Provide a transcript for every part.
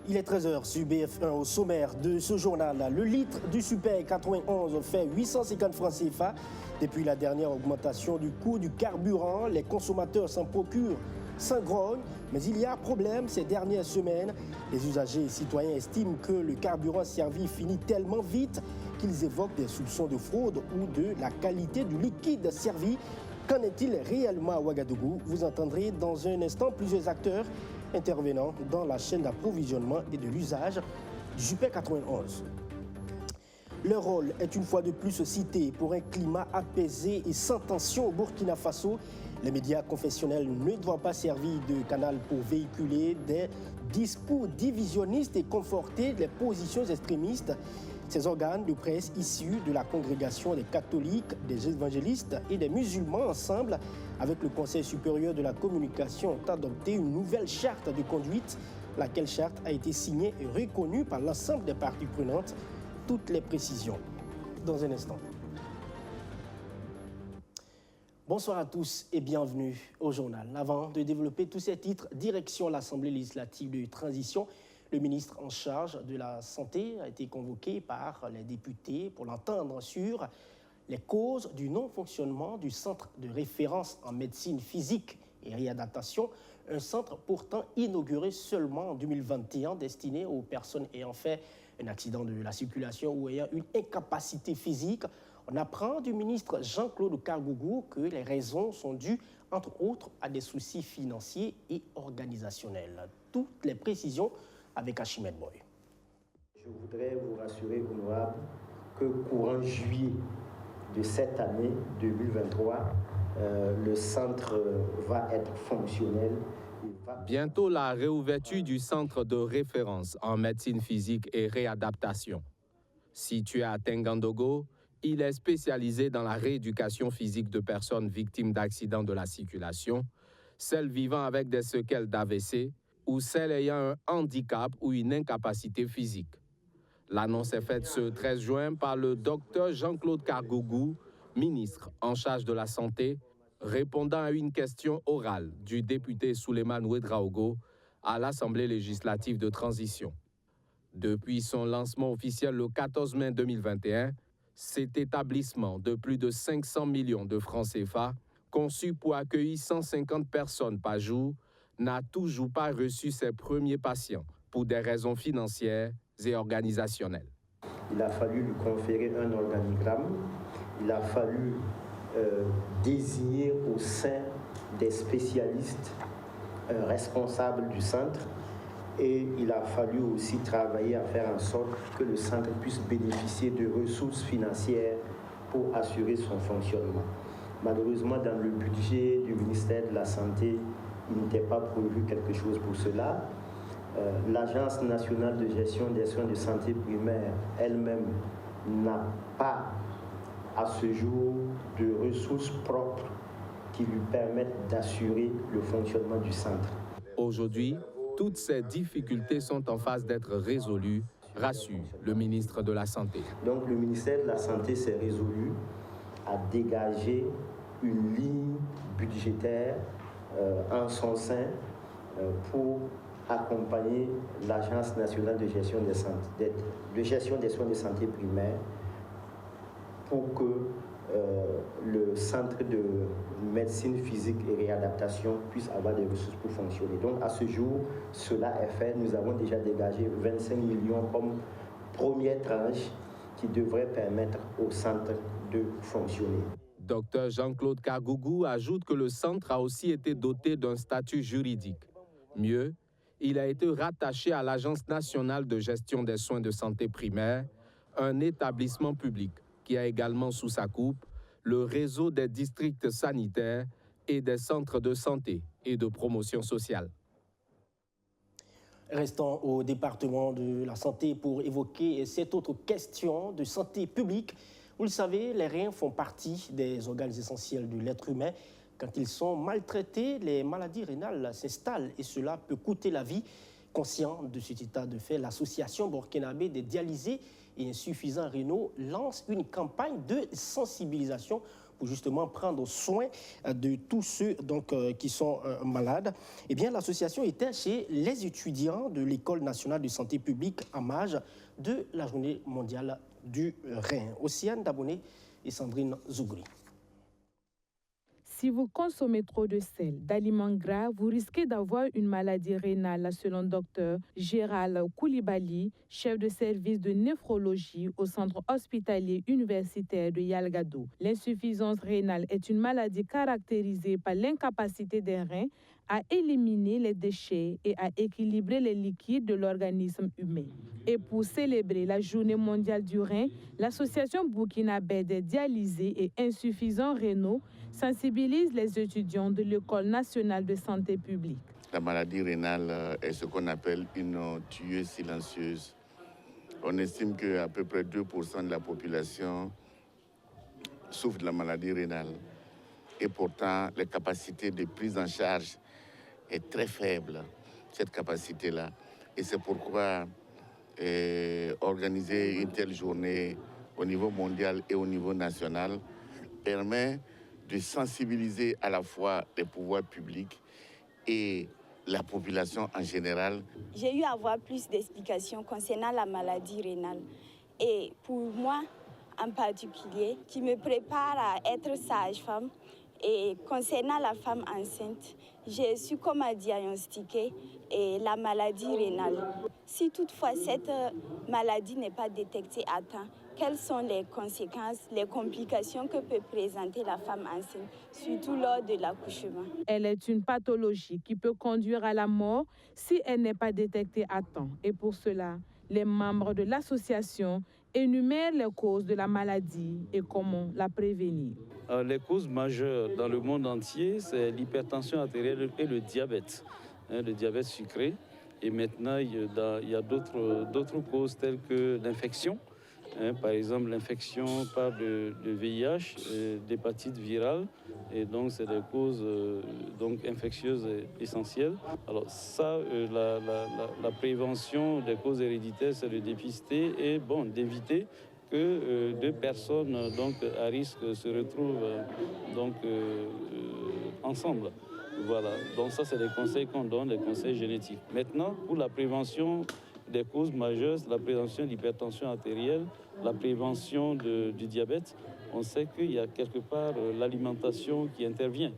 Il est 13h sur BF1 au sommaire de ce journal. Le litre du Super 91 fait 850 francs CFA. Depuis la dernière augmentation du coût du carburant, les consommateurs s'en procurent sans grogne. Mais il y a problème ces dernières semaines. Les usagers et citoyens estiment que le carburant servi finit tellement vite qu'ils évoquent des soupçons de fraude ou de la qualité du liquide servi. Qu'en est-il réellement à Ouagadougou? Vous entendrez dans un instant plusieurs acteurs intervenant dans la chaîne d'approvisionnement et de l'usage du Super 91. Leur rôle est une fois de plus cité pour un climat apaisé et sans tension au Burkina Faso. Les médias confessionnels ne doivent pas servir de canal pour véhiculer des discours divisionnistes et conforter les positions extrémistes. Ces organes de presse issus de la congrégation des catholiques, des évangélistes et des musulmans ensemble avec le Conseil supérieur de la communication ont adopté une nouvelle charte de conduite, laquelle charte a été signée et reconnue par l'ensemble des parties prenantes. Toutes les précisions dans un instant. Bonsoir à tous et bienvenue au journal. Avant de développer tous ces titres, direction l'Assemblée législative de transition. Le ministre en charge de la Santé a été convoqué par les députés pour l'entendre sur les causes du non-fonctionnement du centre de référence en médecine physique et réadaptation, un centre pourtant inauguré seulement en 2021 destiné aux personnes ayant fait un accident de la circulation ou ayant une incapacité physique. On apprend du ministre Jean-Claude Kargougou que les raisons sont dues, entre autres, à des soucis financiers et organisationnels. Toutes les précisions avec Achmed Boy. Je voudrais vous rassurer, honorable, que courant juillet de cette année 2023, le centre va être fonctionnel. Bientôt la réouverture du centre de référence en médecine physique et réadaptation. Situé à Tengandogo, il est spécialisé dans la rééducation physique de personnes victimes d'accidents de la circulation, celles vivant avec des séquelles d'AVC, ou celles ayant un handicap ou une incapacité physique. L'annonce est faite ce 13 juin par le docteur Jean-Claude Kargougou, ministre en charge de la Santé, répondant à une question orale du député Souleymane Ouedraogo à l'Assemblée législative de transition. Depuis son lancement officiel le 14 mai 2021, cet établissement de plus de 500 millions de francs CFA, conçu pour accueillir 150 personnes par jour, n'a toujours pas reçu ses premiers patients pour des raisons financières et organisationnelles. Il a fallu lui conférer un organigramme, il a fallu désigner au sein des spécialistes responsables du centre et il a fallu aussi travailler à faire en sorte que le centre puisse bénéficier de ressources financières pour assurer son fonctionnement. Malheureusement, dans le budget du ministère de la Santé, il n'était pas prévu quelque chose pour cela. L'Agence nationale de gestion des soins de santé primaire elle-même n'a pas à ce jour de ressources propres qui lui permettent d'assurer le fonctionnement du centre. Aujourd'hui, toutes ces difficultés sont en phase d'être résolues, rassure le ministre de la Santé. Donc le ministère de la Santé s'est résolu à dégager une ligne budgétaire en son sein pour accompagner l'Agence nationale de gestion des soins de santé primaire pour que le centre de médecine physique et réadaptation puisse avoir des ressources pour fonctionner. Donc à ce jour, cela est fait. Nous avons déjà dégagé 25 millions comme première tranche qui devrait permettre au centre de fonctionner. Dr Jean-Claude Kargougou ajoute que le centre a aussi été doté d'un statut juridique. Mieux, il a été rattaché à l'Agence nationale de gestion des soins de santé primaire, un établissement public qui a également sous sa coupe le réseau des districts sanitaires et des centres de santé et de promotion sociale. Restons au département de la santé pour évoquer cette autre question de santé publique. Vous le savez, les reins font partie des organes essentiels de l'être humain. Quand ils sont maltraités, les maladies rénales s'installent et cela peut coûter la vie. Conscient de cet état de fait, l'association burkinabé des dialysés et insuffisants rénaux lance une campagne de sensibilisation pour justement prendre soin de tous ceux qui sont malades. Eh bien, l'association était chez les étudiants de l'École nationale de santé publique en marge de la journée mondiale du rein. Océane Daboné et Sandrine Zougouri. Si vous consommez trop de sel, d'aliments gras, vous risquez d'avoir une maladie rénale, selon Dr Gérald Koulibaly, chef de service de néphrologie au centre hospitalier universitaire de Yalgado. L'insuffisance rénale est une maladie caractérisée par l'incapacité des reins à éliminer les déchets et à équilibrer les liquides de l'organisme humain. Et pour célébrer la journée mondiale du rein, l'association burkinabé des dialysés et insuffisants rénaux sensibilise les étudiants de l'École nationale de santé publique. La maladie rénale est ce qu'on appelle une tueuse silencieuse. On estime qu'à peu près 2% de la population souffre de la maladie rénale. Et pourtant, les capacités de prise en charge est très faible, cette capacité-là. Et c'est pourquoi organiser une telle journée au niveau mondial et au niveau national permet de sensibiliser à la fois les pouvoirs publics et la population en général. J'ai eu à avoir plus d'explications concernant la maladie rénale. Et pour moi, en particulier, qui me prépare à être sage-femme, et concernant la femme enceinte, j'ai su comment diagnostiquer la maladie rénale. Si toutefois cette maladie n'est pas détectée à temps, quelles sont les conséquences, les complications que peut présenter la femme enceinte, surtout lors de l'accouchement? Elle est une pathologie qui peut conduire à la mort si elle n'est pas détectée à temps. Et pour cela, les membres de l'association énumèrent les causes de la maladie et comment la prévenir. Les causes majeures dans le monde entier, c'est l'hypertension artérielle et le diabète sucré. Et maintenant, il y a d'autres causes telles que l'infection. Par exemple, l'infection par le VIH, l'hépatite virale, et donc c'est des causes infectieuses essentielles. Alors ça, la prévention des causes héréditaires, c'est de dépister et d'éviter que deux personnes à risque se retrouvent ensemble. Voilà, donc ça c'est des conseils qu'on donne, des conseils génétiques. Maintenant, pour la prévention des causes majeures, la prévention de l'hypertension artérielle, la prévention du diabète, on sait qu'il y a quelque part l'alimentation qui intervient.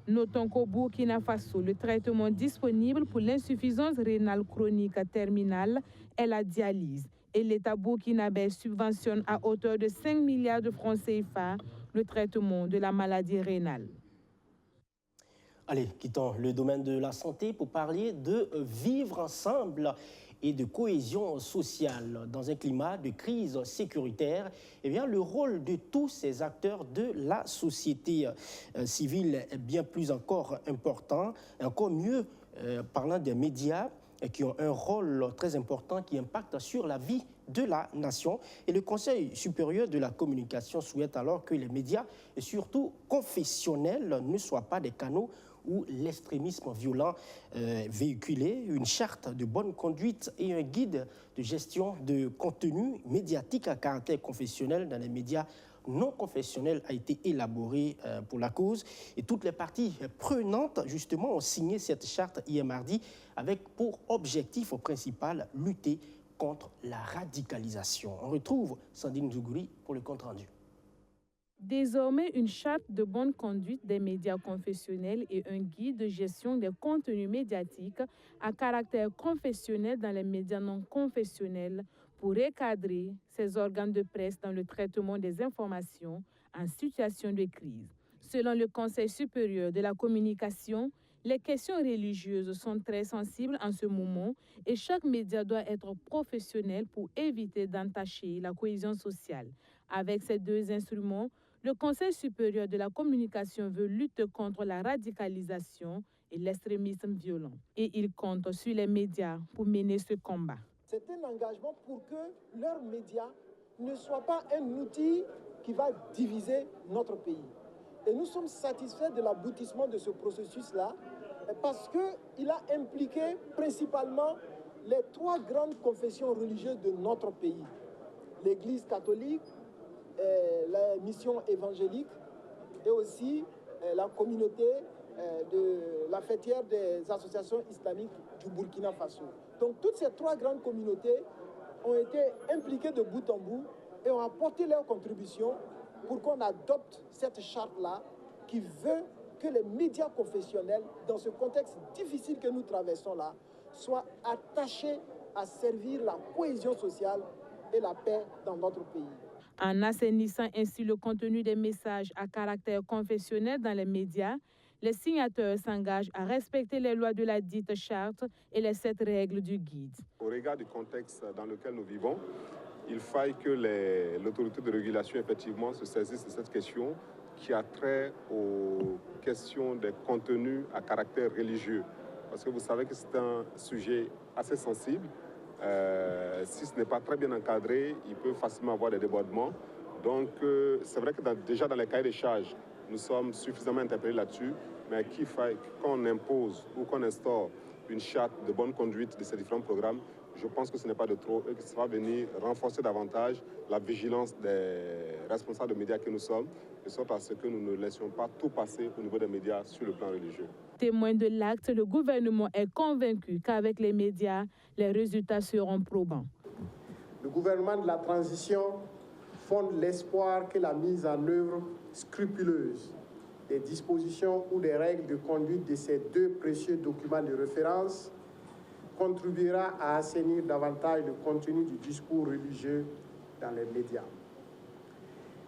Notons qu'au Burkina Faso, le traitement disponible pour l'insuffisance rénale chronique terminale est la dialyse. Et l'État burkinabé subventionne à hauteur de 5 milliards de francs CFA le traitement de la maladie rénale. Allez, quittons le domaine de la santé pour parler de vivre ensemble et de cohésion sociale dans un climat de crise sécuritaire. Eh bien, le rôle de tous ces acteurs de la société civile est bien plus encore important, encore mieux parlant des médias qui ont un rôle très important qui impacte sur la vie de la nation. Et le Conseil supérieur de la communication souhaite alors que les médias, et surtout confessionnels, ne soient pas des canaux où l'extrémisme violent véhiculé, une charte de bonne conduite et un guide de gestion de contenu médiatique à caractère confessionnel dans les médias non confessionnels a été élaboré pour la cause. Et toutes les parties prenantes, justement, ont signé cette charte hier mardi avec pour objectif principal lutter contre la radicalisation. On retrouve Sandrine Zougouri pour le compte-rendu. Désormais, une charte de bonne conduite des médias confessionnels et un guide de gestion des contenus médiatiques à caractère confessionnel dans les médias non confessionnels pour recadrer ces organes de presse dans le traitement des informations en situation de crise. Selon le Conseil supérieur de la communication, les questions religieuses sont très sensibles en ce moment et chaque média doit être professionnel pour éviter d'entacher la cohésion sociale. Avec ces deux instruments, le Conseil supérieur de la communication veut lutter contre la radicalisation et l'extrémisme violent. Et il compte sur les médias pour mener ce combat. C'est un engagement pour que leurs médias ne soient pas un outil qui va diviser notre pays. Et nous sommes satisfaits de l'aboutissement de ce processus-là parce qu'il a impliqué principalement les trois grandes confessions religieuses de notre pays, l'Église catholique, la mission évangélique et aussi la communauté de la fêtière des associations islamiques du Burkina Faso. Donc toutes ces trois grandes communautés ont été impliquées de bout en bout et ont apporté leur contribution pour qu'on adopte cette charte-là qui veut que les médias confessionnels, dans ce contexte difficile que nous traversons là, soient attachés à servir la cohésion sociale et la paix dans notre pays. En assainissant ainsi le contenu des messages à caractère confessionnel dans les médias, les signataires s'engagent à respecter les lois de la dite charte et les 7 règles du guide. Au regard du contexte dans lequel nous vivons, il faille que l'autorité de régulation effectivement se saisisse de cette question qui a trait aux questions des contenus à caractère religieux. Parce que vous savez que c'est un sujet assez sensible. Si ce n'est pas très bien encadré, il peut facilement avoir des débordements. Donc c'est vrai que déjà dans les cahiers des charges, nous sommes suffisamment interpellés là-dessus, mais qu'il faille qu'on impose ou qu'on instaure une charte de bonne conduite de ces différents programmes, je pense que ce n'est pas de trop et que ça va venir renforcer davantage la vigilance des responsables de médias que nous sommes, de sorte à ce que nous ne laissions pas tout passer au niveau des médias sur le plan religieux. Témoin de l'acte, le gouvernement est convaincu qu'avec les médias, les résultats seront probants. Le gouvernement de la transition fonde l'espoir que la mise en œuvre scrupuleuse des dispositions ou des règles de conduite de ces 2 précieux documents de référence contribuera à assainir davantage le contenu du discours religieux dans les médias.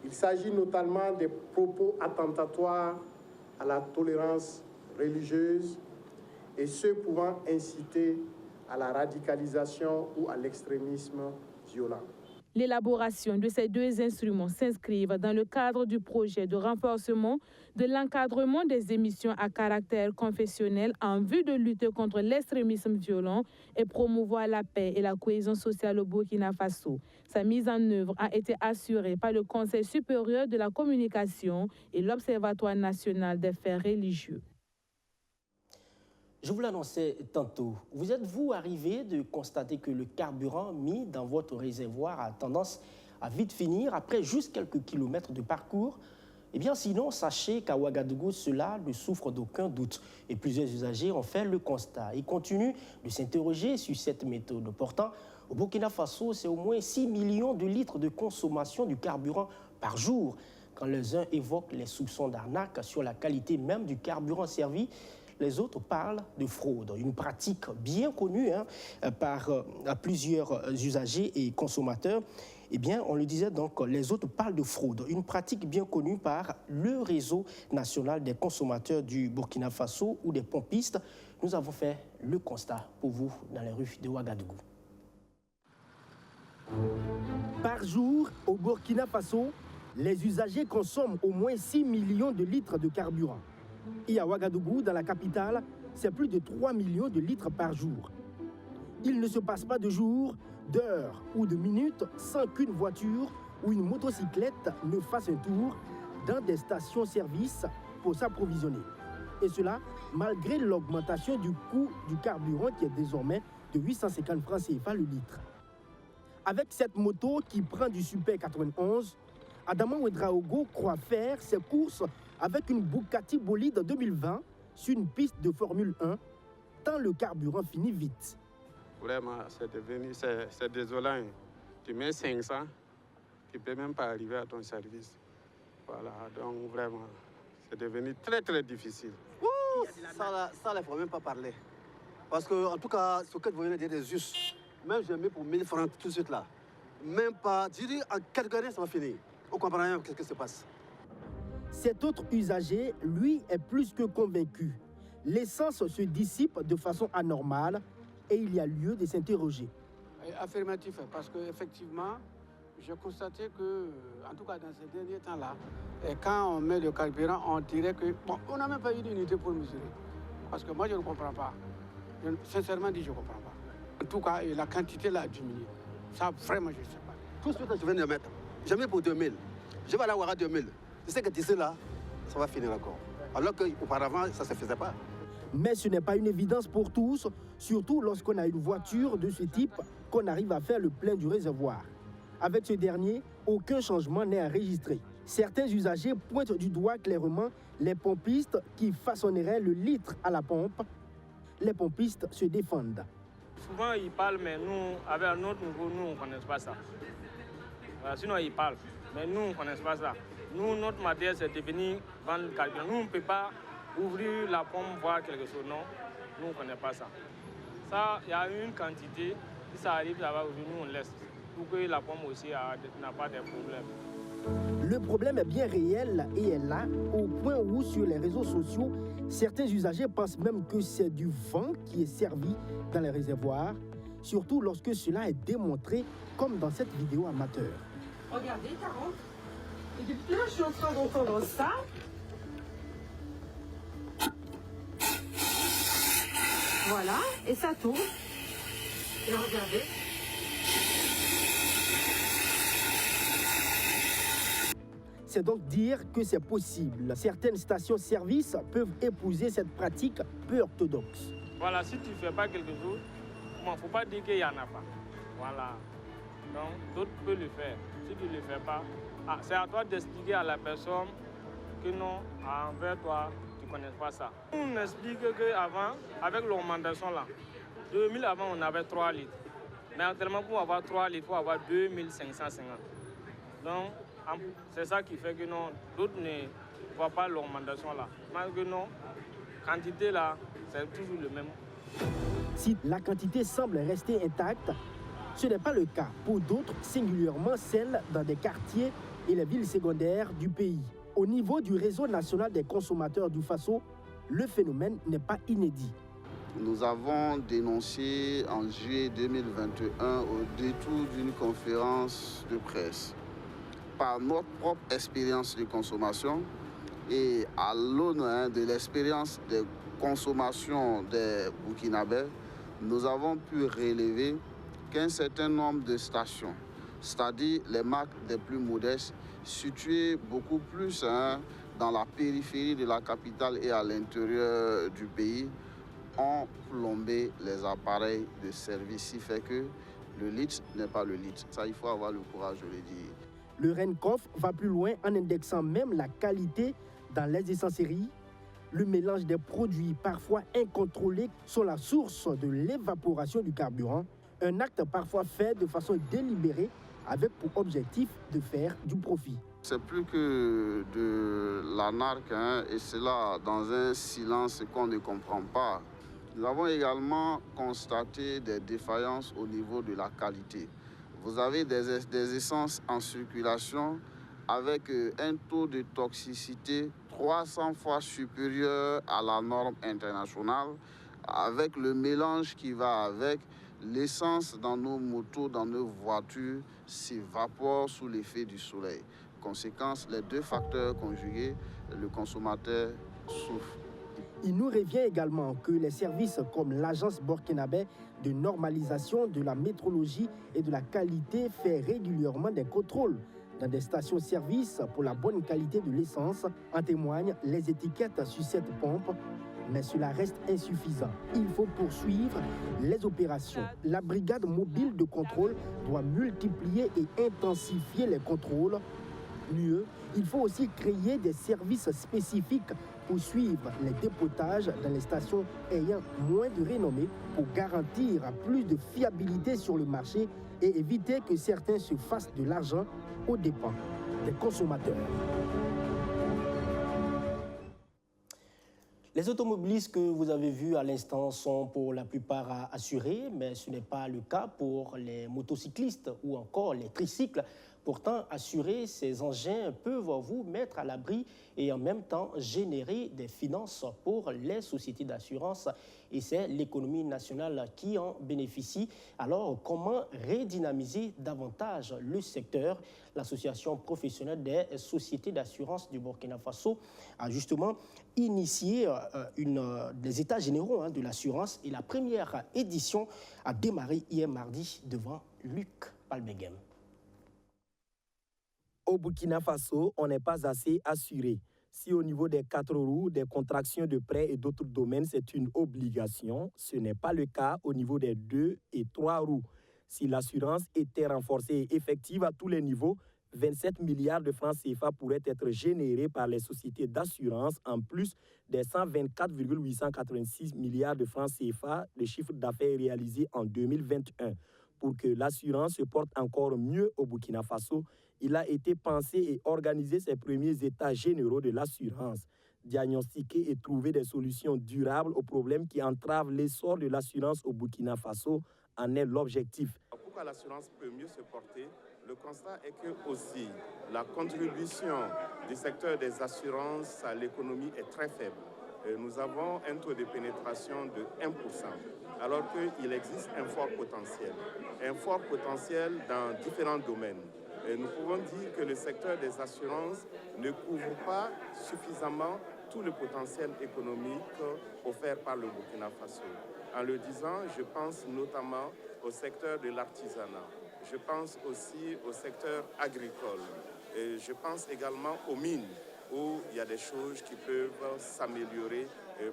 Il s'agit notamment des propos attentatoires à la tolérance religieuse et ceux pouvant inciter à la radicalisation ou à l'extrémisme violent. L'élaboration de ces 2 instruments s'inscrivent dans le cadre du projet de renforcement de l'encadrement des émissions à caractère confessionnel en vue de lutter contre l'extrémisme violent et promouvoir la paix et la cohésion sociale au Burkina Faso. Sa mise en œuvre a été assurée par le Conseil supérieur de la communication et l'Observatoire national des faits religieux. Je vous l'annonçais tantôt. Vous êtes-vous arrivé de constater que le carburant mis dans votre réservoir a tendance à vite finir après juste quelques kilomètres de parcours? Eh bien, sinon, sachez qu'à Ouagadougou, cela ne souffre d'aucun doute. Et plusieurs usagers ont fait le constat et continuent de s'interroger sur cette méthode. Pourtant, au Burkina Faso, c'est au moins 6 millions de litres de consommation du carburant par jour. Quand les uns évoquent les soupçons d'arnaque sur la qualité même du carburant servi, les autres parlent de fraude, une pratique bien connue par plusieurs usagers et consommateurs. Eh bien, on le disait donc, les autres parlent de fraude, une pratique bien connue par le réseau national des consommateurs du Burkina Faso ou des pompistes. Nous avons fait le constat pour vous dans les rues de Ouagadougou. Par jour, au Burkina Faso, les usagers consomment au moins 6 millions de litres de carburant. Et à Ouagadougou, dans la capitale, c'est plus de 3 millions de litres par jour. Il ne se passe pas de jours, d'heures ou de minutes sans qu'une voiture ou une motocyclette ne fasse un tour dans des stations-service pour s'approvisionner. Et cela, malgré l'augmentation du coût du carburant qui est désormais de 850 francs CFA le litre. Avec cette moto qui prend du Super 91, Adama Ouedraogo croit faire ses courses avec une Bugatti Bolide 2020 sur une piste de Formule 1, tant le carburant finit vite. Vraiment, c'est désolant. Tu mets 500, tu ne peux même pas arriver à ton service. Voilà, donc vraiment, c'est devenu très très difficile. Ouh, ça, il ne faut même pas parler. Parce que, en tout cas, ce que vous venez de dire est juste. Même j'ai mis pour 1000 francs tout de suite là. Même pas, je dis, en quelques années, ça va finir. On comprend rien, qu'est-ce qui se passe. Cet autre usager, lui, est plus que convaincu. L'essence se dissipe de façon anormale et il y a lieu de s'interroger. Affirmatif, parce qu'effectivement, j'ai constaté que, en tout cas dans ces derniers temps-là, quand on met le carburant, on dirait que, bon, on n'a même pas eu d'unité pour mesurer. Parce que moi, je ne comprends pas. Sincèrement dit, je ne comprends pas. En tout cas, la quantité là a diminué. Ça, vraiment, je ne sais pas. Tout ce que je viens de mettre, j'ai mis pour 2000. Je vais aller à 2000. Je sais que d'ici là, ça va finir encore. Alors qu'auparavant, ça ne se faisait pas. Mais ce n'est pas une évidence pour tous, surtout lorsqu'on a une voiture de ce type qu'on arrive à faire le plein du réservoir. Avec ce dernier, aucun changement n'est enregistré. Certains usagers pointent du doigt clairement les pompistes qui façonneraient le litre à la pompe. Les pompistes se défendent. Souvent ils parlent, mais nous, avec un autre niveau, nous on ne connaît pas ça. Voilà, sinon ils parlent, mais nous on ne connaît pas ça. Nous, notre matière, c'est de venir vendre le carburant. Nous, on ne peut pas ouvrir la pompe, voir quelque chose. Non, nous, on ne connaît pas ça. Ça, il y a une quantité. Si ça arrive, ça va ouvrir, nous, on laisse. Pour que la pompe aussi n'a pas de problème. Le problème est bien réel et est là, au point où, sur les réseaux sociaux, certains usagers pensent même que c'est du vent qui est servi dans les réservoirs, surtout lorsque cela est démontré, comme dans cette vidéo amateur. Regardez, 40. Et depuis là, je suis en train d'entendre ça. Voilà, et ça tourne. Et regardez. C'est donc dire que c'est possible. Certaines stations-service peuvent épouser cette pratique peu orthodoxe. Voilà, si tu ne fais pas quelque chose, il ne faut pas dire qu'il n'y en a pas. Voilà. Donc, d'autres peuvent le faire. Si tu ne le fais pas, c'est à toi d'expliquer à la personne que non, envers toi, tu ne connais pas ça. On explique qu'avant, avec l'augmentation là, 2000 avant, on avait 3 litres. Mais actuellement, pour avoir 3 litres, il faut avoir 2550. Donc, c'est ça qui fait que non, d'autres ne voient pas l'augmentation là. Mais que non, quantité là, c'est toujours le même. Si la quantité semble rester intacte, ce n'est pas le cas pour d'autres, singulièrement celles dans des quartiers et les villes secondaires du pays. Au niveau du réseau national des consommateurs du Faso, le phénomène n'est pas inédit. Nous avons dénoncé en juillet 2021 au détour d'une conférence de presse, par notre propre expérience de consommation et à l'aune de l'expérience de consommation des Burkinabés, nous avons pu relever qu'un certain nombre de stations, c'est-à-dire les marques les plus modestes, situées beaucoup plus dans la périphérie de la capitale et à l'intérieur du pays, ont plombé les appareils de service, ce qui fait que le litre n'est pas le litre. Ça, il faut avoir le courage de le dire. Le RENCOF va plus loin en indexant même la qualité dans les essenceries. Le mélange des produits parfois incontrôlés sont la source de l'évaporation du carburant. Un acte parfois fait de façon délibérée avec pour objectif de faire du profit. C'est plus que de l'anarque, et cela dans un silence qu'on ne comprend pas. Nous avons également constaté des défaillances au niveau de la qualité. Vous avez des essences en circulation avec un taux de toxicité 300 fois supérieur à la norme internationale, avec le mélange qui va avec. L'essence dans nos motos, dans nos voitures, s'évapore sous l'effet du soleil. Conséquence, les deux facteurs conjugués, le consommateur souffre. Il nous revient également que les services comme l'Agence burkinabé de normalisation de la métrologie et de la qualité fait régulièrement des contrôles dans des stations-service pour la bonne qualité de l'essence. En témoignent les étiquettes sur cette pompe. Mais cela reste insuffisant. Il faut poursuivre les opérations. La brigade mobile de contrôle doit multiplier et intensifier les contrôles. Mieux, il faut aussi créer des services spécifiques pour suivre les dépotages dans les stations ayant moins de renommée pour garantir plus de fiabilité sur le marché et éviter que certains se fassent de l'argent aux dépens des consommateurs. Les automobilistes que vous avez vus à l'instant sont pour la plupart assurés, mais ce n'est pas le cas pour les motocyclistes ou encore les tricycles. Pourtant, assurer ces engins peuvent vous mettre à l'abri et en même temps générer des finances pour les sociétés d'assurance. Et c'est l'économie nationale qui en bénéficie. Alors, comment redynamiser davantage le secteur? L'association professionnelle des sociétés d'assurance du Burkina Faso a justement initié des états généraux de l'assurance. Et la première édition a démarré hier mardi devant Luc Palmegem. Au Burkina Faso, on n'est pas assez assuré. Si au niveau des 4 roues, des contractions de prêts et d'autres domaines, c'est une obligation, ce n'est pas le cas au niveau des 2 et 3 roues. Si l'assurance était renforcée et effective à tous les niveaux, 27 milliards de francs CFA pourraient être générés par les sociétés d'assurance en plus des 124,886 milliards de francs CFA de chiffre d'affaires réalisés en 2021. Pour que l'assurance se porte encore mieux au Burkina Faso, il a été pensé et organisé ces premiers états généraux de l'assurance. Diagnostiquer et trouver des solutions durables aux problèmes qui entravent l'essor de l'assurance au Burkina Faso en est l'objectif. Pourquoi l'assurance peut mieux se porter? Le constat est que aussi la contribution du secteur des assurances à l'économie est très faible. Nous avons un taux de pénétration de 1%, alors qu'il existe un fort potentiel dans différents domaines. Et nous pouvons dire que le secteur des assurances ne couvre pas suffisamment tout le potentiel économique offert par le Burkina Faso. En le disant, je pense notamment au secteur de l'artisanat. Je pense aussi au secteur agricole. Et je pense également aux mines, où il y a des choses qui peuvent s'améliorer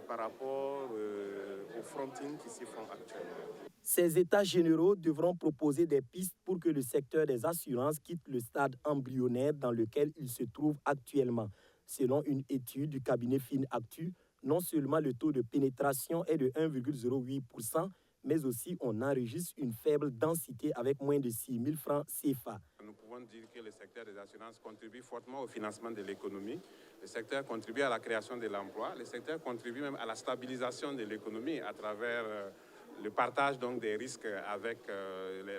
par rapport au fronting qui s'y font actuellement. Ces états généraux devront proposer des pistes pour que le secteur des assurances quitte le stade embryonnaire dans lequel il se trouve actuellement. Selon une étude du cabinet FinActu, non seulement le taux de pénétration est de 1,08%, mais aussi on enregistre une faible densité avec moins de 6 000 francs CFA. Nous pouvons dire que le secteur des assurances contribue fortement au financement de l'économie. Le secteur contribue à la création de l'emploi. Le secteur contribue même à la stabilisation de l'économie à travers le partage donc, des risques avec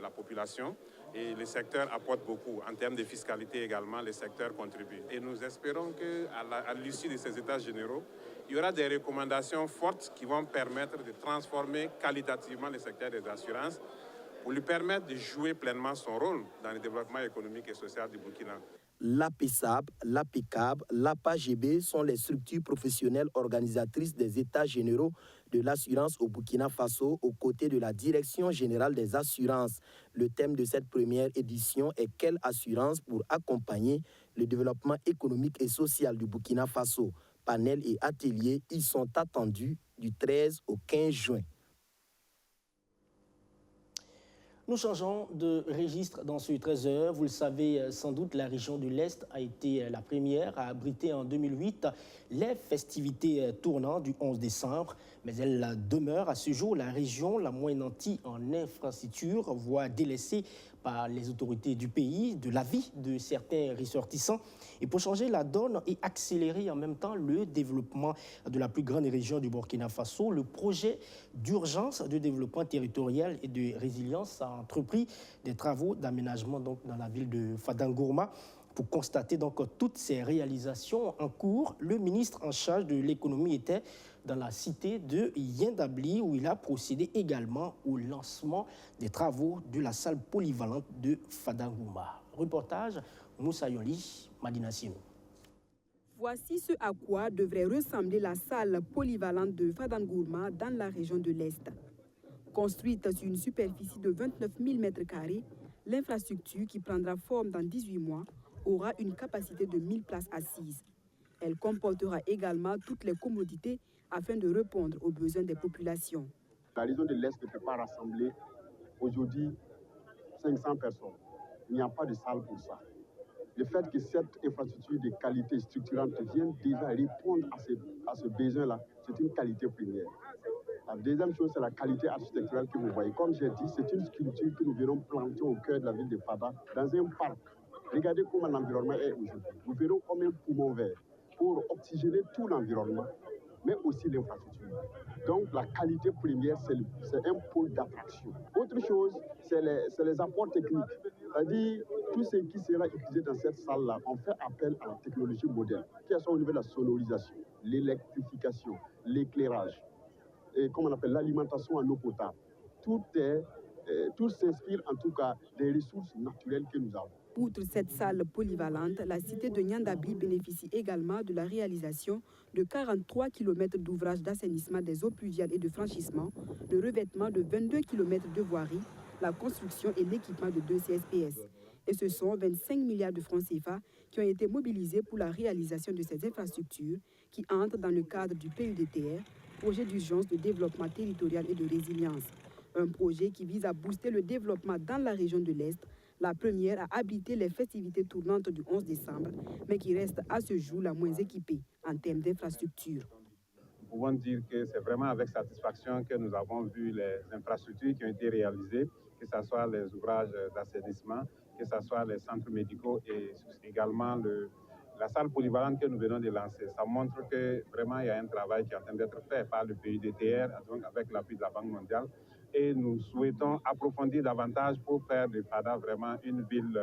la population. Et le secteur apporte beaucoup. En termes de fiscalité également, le secteur contribue. Et nous espérons qu'à l'issue de ces états généraux, il y aura des recommandations fortes qui vont permettre de transformer qualitativement le secteur des assurances pour lui permettre de jouer pleinement son rôle dans le développement économique et social du Burkina. L'APESAB, l'APECAB, l'APAGB sont les structures professionnelles organisatrices des états généraux de l'assurance au Burkina Faso aux côtés de la Direction générale des assurances. Le thème de cette première édition est « Quelle assurance pour accompagner le développement économique et social du Burkina Faso ?» Panels et ateliers y sont attendus du 13 au 15 juin. Nous changeons de registre dans ce 13h. Vous le savez sans doute, la région de l'Est a été la première à abriter en 2008 les festivités tournant du 11 décembre. Mais elle demeure à ce jour la région la moins nantie en infrastructure, voire délaissée par les autorités du pays, de l'avis de certains ressortissants. Et pour changer la donne et accélérer en même temps le développement de la plus grande région du Burkina Faso, le projet d'urgence de développement territorial et de résilience a entrepris des travaux d'aménagement dans la ville de Fadangourma. Pour constater donc toutes ces réalisations en cours, le ministre en charge de l'économie était dans la cité de Yindabli, où il a procédé également au lancement des travaux de la salle polyvalente de Fadangourma. Reportage Moussa Yoli, Madina Sino. Voici ce à quoi devrait ressembler la salle polyvalente de Fadangourma dans la région de l'Est. Construite sur une superficie de 29 000 m², l'infrastructure qui prendra forme dans 18 mois aura une capacité de 1000 places assises. Elle comportera également toutes les commodités afin de répondre aux besoins des populations. La région de l'Est ne peut pas rassembler aujourd'hui 500 personnes. Il n'y a pas de salle pour ça. Le fait que cette infrastructure de qualité structurante vienne déjà répondre à ce besoin-là, c'est une qualité première. La deuxième chose, c'est la qualité architecturale que vous voyez. Comme j'ai dit, c'est une sculpture que nous verrons planter au cœur de la ville de Fada, dans un parc. Regardez comment l'environnement est aujourd'hui. Nous verrons comme un poumon vert pour oxygéner tout l'environnement, mais aussi l'infrastructure. Donc la qualité première, c'est un pôle d'attraction. Autre chose, c'est les apports techniques. C'est-à-dire, tout ce qui sera utilisé dans cette salle-là, on fait appel à la technologie moderne, qui soit au niveau de la sonorisation, l'électrification, l'éclairage, et comme on appelle l'alimentation en eau potable. Tout s'inspire en tout cas des ressources naturelles que nous avons. Outre cette salle polyvalente, la cité de Nyandabli bénéficie également de la réalisation de 43 km d'ouvrages d'assainissement des eaux pluviales et de franchissement, le revêtement de 22 km de voiries, la construction et l'équipement de 2 CSPS. Et ce sont 25 milliards de francs CFA qui ont été mobilisés pour la réalisation de ces infrastructures qui entrent dans le cadre du PUDTR, projet d'urgence de développement territorial et de résilience. Un projet qui vise à booster le développement dans la région de l'Est, la première à abriter les festivités tournantes du 11 décembre, mais qui reste à ce jour la moins équipée en termes d'infrastructures. Nous pouvons dire que c'est vraiment avec satisfaction que nous avons vu les infrastructures qui ont été réalisées, que ce soit les ouvrages d'assainissement, que ce soit les centres médicaux et également la salle polyvalente que nous venons de lancer. Ça montre que vraiment il y a un travail qui est en train d'être fait par le PUDTR, donc avec l'appui de la Banque mondiale. Et nous souhaitons approfondir davantage pour faire de Fada vraiment une ville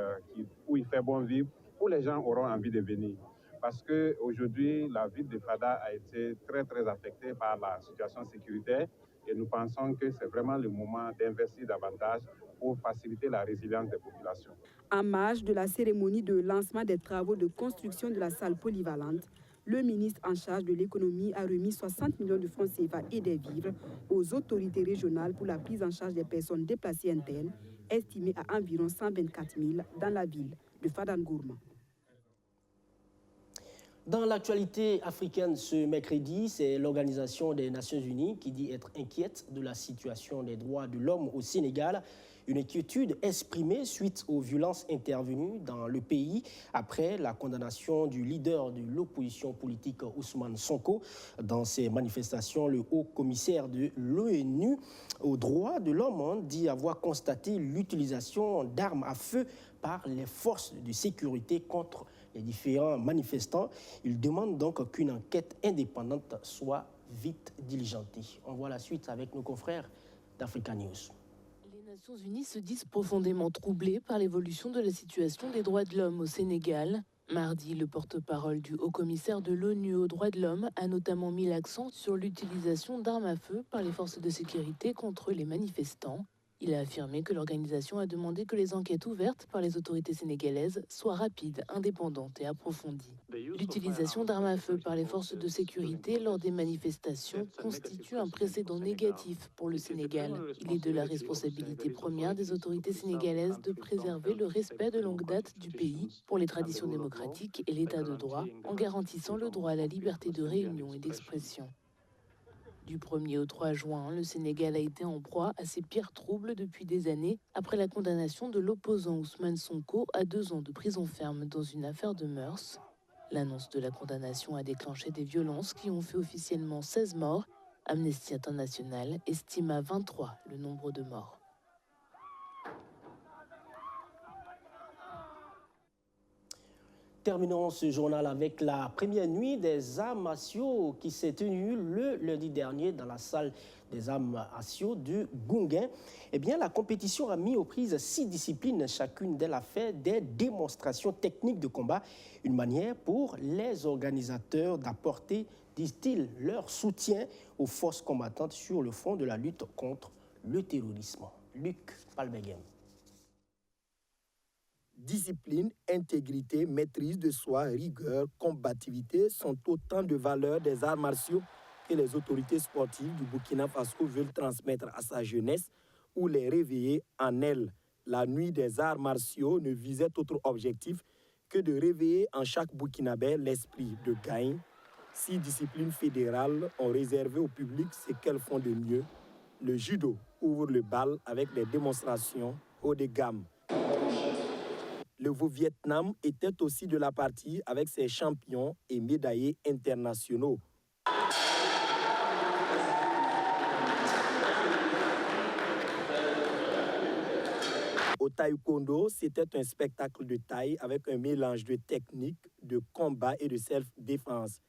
où il fait bon vivre, où les gens auront envie de venir. Parce qu'aujourd'hui, la ville de Fada a été très affectée par la situation sécuritaire et nous pensons que c'est vraiment le moment d'investir davantage pour faciliter la résilience des populations. En marge de la cérémonie de lancement des travaux de construction de la salle polyvalente, le ministre en charge de l'économie a remis 60 millions de francs CFA et des vivres aux autorités régionales pour la prise en charge des personnes déplacées internes, estimées à environ 124 000 dans la ville de Fadangourma. Dans l'actualité africaine ce mercredi, c'est l'Organisation des Nations Unies qui dit être inquiète de la situation des droits de l'homme au Sénégal. Une inquiétude exprimée suite aux violences intervenues dans le pays après la condamnation du leader de l'opposition politique Ousmane Sonko. Dans ces manifestations, le haut commissaire de l'ONU aux droits de l'homme dit avoir constaté l'utilisation d'armes à feu par les forces de sécurité contre les différents manifestants. Il demande donc qu'une enquête indépendante soit vite diligentée. On voit la suite avec nos confrères d'Africa News. Les Nations Unies se disent profondément troublées par l'évolution de la situation des droits de l'homme au Sénégal. Mardi, le porte-parole du haut-commissaire de l'ONU aux droits de l'homme a notamment mis l'accent sur l'utilisation d'armes à feu par les forces de sécurité contre les manifestants. Il a affirmé que l'organisation a demandé que les enquêtes ouvertes par les autorités sénégalaises soient rapides, indépendantes et approfondies. L'utilisation d'armes à feu par les forces de sécurité lors des manifestations constitue un précédent négatif pour le Sénégal. Il est de la responsabilité première des autorités sénégalaises de préserver le respect de longue date du pays pour les traditions démocratiques et l'état de droit, en garantissant le droit à la liberté de réunion et d'expression. Du 1er au 3 juin, le Sénégal a été en proie à ses pires troubles depuis des années après la condamnation de l'opposant Ousmane Sonko à 2 ans de prison ferme dans une affaire de mœurs. L'annonce de la condamnation a déclenché des violences qui ont fait officiellement 16 morts. Amnesty International estime à 23 le nombre de morts. Terminons ce journal avec la première nuit des arts martiaux qui s'est tenue le lundi dernier dans la salle des arts martiaux de Gounguin. Eh bien, la compétition a mis aux prises 6 disciplines. Chacune d'elles a fait des démonstrations techniques de combat. Une manière pour les organisateurs d'apporter, disent-ils, leur soutien aux forces combattantes sur le front de la lutte contre le terrorisme. Luc Palbeghem. Discipline, intégrité, maîtrise de soi, rigueur, combativité sont autant de valeurs des arts martiaux que les autorités sportives du Burkina Faso veulent transmettre à sa jeunesse ou les réveiller en elle. La nuit des arts martiaux ne visait autre objectif que de réveiller en chaque Burkinabé l'esprit de gagne. 6 disciplines fédérales ont réservé au public ce qu'elles font de mieux. Le judo ouvre le bal avec des démonstrations haut de gamme. Le Vietnam était aussi de la partie avec ses champions et médaillés internationaux. Au taekwondo, c'était un spectacle de taille avec un mélange de technique, de combat et de self-défense.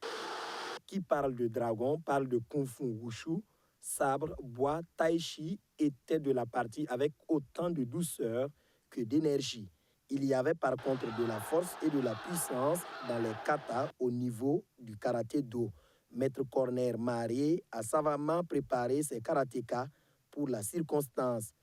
Qui parle de dragon, parle de kung-fu wushu, sabre, bois, tai chi était de la partie avec autant de douceur que d'énergie. Il y avait par contre de la force et de la puissance dans les katas au niveau du karaté-do. Maître Corner Marié a savamment préparé ses karatékas pour la circonstance.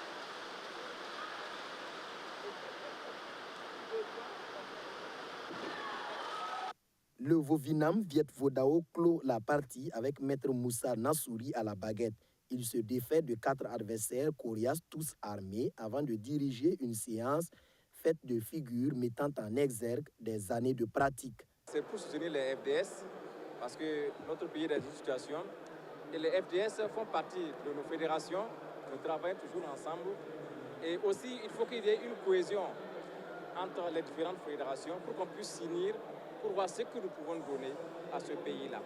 Le Vovinam Viet Vodao clôt la partie avec Maître Moussa Nassouri à la baguette. Il se défait de 4 adversaires coriaces tous armés avant de diriger une séance faite de figures mettant en exergue des années de pratique. C'est pour soutenir les FDS, parce que notre pays est dans une situation, et les FDS font partie de nos fédérations, nous travaillons toujours ensemble, et aussi il faut qu'il y ait une cohésion entre les différentes fédérations pour qu'on puisse s'unir, pour voir ce que nous pouvons donner à ce pays-là,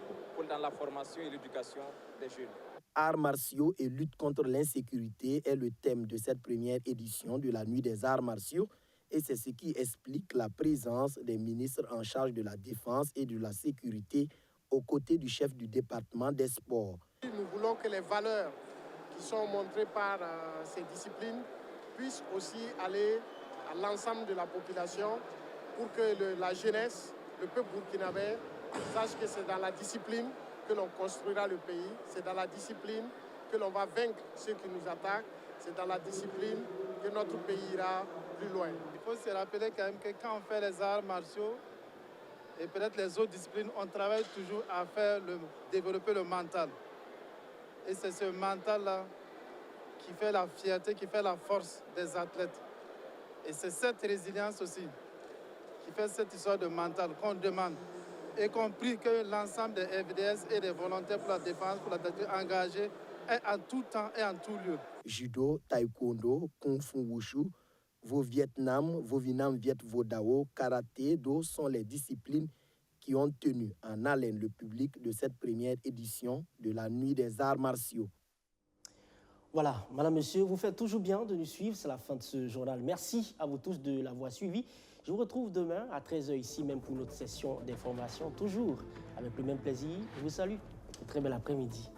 dans la formation et l'éducation des jeunes. Arts martiaux et lutte contre l'insécurité est le thème de cette première édition de la Nuit des Arts martiaux et c'est ce qui explique la présence des ministres en charge de la Défense et de la Sécurité aux côtés du chef du département des sports. Nous voulons que les valeurs qui sont montrées par ces disciplines puissent aussi aller à l'ensemble de la population pour que la jeunesse, le peuple burkinabé, sache que c'est dans la discipline que l'on construira le pays, c'est dans la discipline que l'on va vaincre ceux qui nous attaquent, c'est dans la discipline que notre pays ira plus loin. Il faut se rappeler quand même que quand on fait les arts martiaux et peut-être les autres disciplines, on travaille toujours à développer le mental. Et c'est ce mental-là qui fait la fierté, qui fait la force des athlètes. Et c'est cette résilience aussi qui fait cette histoire de mental qu'on demande. Y compris que l'ensemble des FDS et des volontaires pour la défense, pour la défense engagés, est en tout temps et en tout lieu. Judo, taekwondo, kung fu wushu, Vietnam, Vinam Viet Vo Dao, karaté, do sont les disciplines qui ont tenu en haleine le public de cette première édition de la Nuit des Arts martiaux. Voilà, madame, monsieur, vous faites toujours bien de nous suivre. C'est la fin de ce journal. Merci à vous tous de l'avoir suivi. Je vous retrouve demain à 13h ici, même pour notre session d'information, toujours avec le même plaisir. Je vous salue. Un très bel après-midi.